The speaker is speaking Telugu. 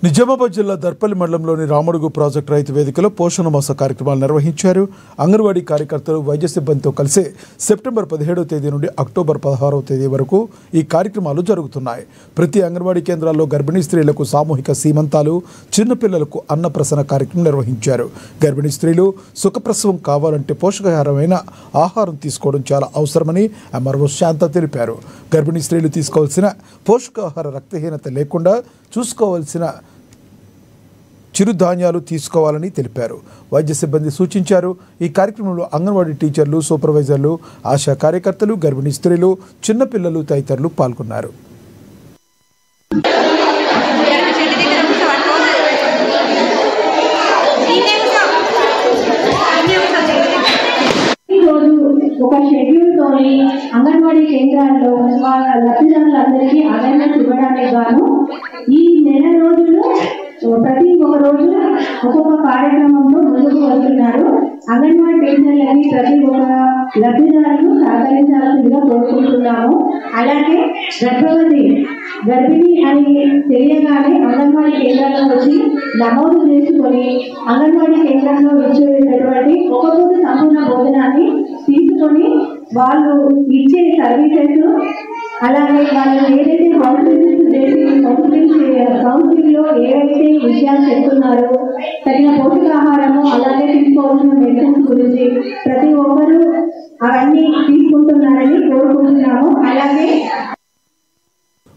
నిజామాబాద్ జిల్లా దర్పల్లి మండలంలోని రామడుగు ప్రాజెక్టు రైతు వేదికలో పోషణ మాస కార్యక్రమాలు నిర్వహించారు. అంగన్వాడీ కార్యకర్తలు వైద్య సిబ్బందితో కలిసి సెప్టెంబర్ 17వ తేదీ నుండి అక్టోబర్ 16వ తేదీ వరకు ఈ కార్యక్రమాలు జరుగుతున్నాయి. ప్రతి అంగన్వాడీ కేంద్రాల్లో గర్భిణీ స్త్రీలకు సామూహిక సీమంతాలు, చిన్నపిల్లలకు అన్నప్రసన కార్యక్రమం నిర్వహించారు. గర్భిణీ స్త్రీలు సుఖప్రసవం కావాలంటే పోషకాహారమైన ఆహారం తీసుకోవడం చాలా అవసరమని ఎంఆర్ఓ శాంత తెలిపారు. గర్భిణీ స్త్రీలు తీసుకోవాల్సిన పోషకాహార రక్తహీనత లేకుండా చూసుకోవాల్సిన చిరుధాన్యాలు తీసుకోవాలని తెలిపారు. వైద్య సిబ్బంది సూచించారు. ఈ కార్యక్రమంలో అంగన్వాడీ టీచర్లు, సూపర్వైజర్లు, ఆశా కార్యకర్తలు, గర్భిణీ స్త్రీలు, చిన్నపిల్లలు తదితరులు పాల్గొన్నారు. ఒక షెడ్యూల్ తోని అంగన్వాడీ కేంద్రాల్లో లబ్ధిదారులందరికీ అవేర్నెస్ ఇవ్వడానికి గాను ఈ నెల రోజులు ప్రతి ఒక్క రోజు ఒక్కొక్క కార్యక్రమంలో ముందుకు వస్తున్నారు. అంగన్వాడీ టీచర్లని ప్రతి ఒక్క లబ్ధిదారులు సహకరించాల్సిందిగా కోరుకుంటున్నాము. అలాగే గర్భిణి అని తెలియగానే అంగన్వాడీ కేంద్రాల్లో వచ్చి నమోదు చేసుకొని అంగన్వాడీ కేంద్రంలో ఇచ్చేటటువంటి ఒక పూట సంపూర్ణ భోజనాన్ని తీసుకొని వాళ్ళు ఇచ్చే సర్వీసెస్, అలాగే వాళ్ళు ఏదైతే కౌన్సిలింగ్ లో ఏవైతే విషయాలు చెప్తున్నారో తగిన పోషకాహారము, అలాగే తీసుకోవాల్సిన మెడిసిన్స్ గురించి ప్రతి ఒక్కరూ అవన్నీ తీసుకుంటున్నారని కోరుకుంటున్నాము. అలాగే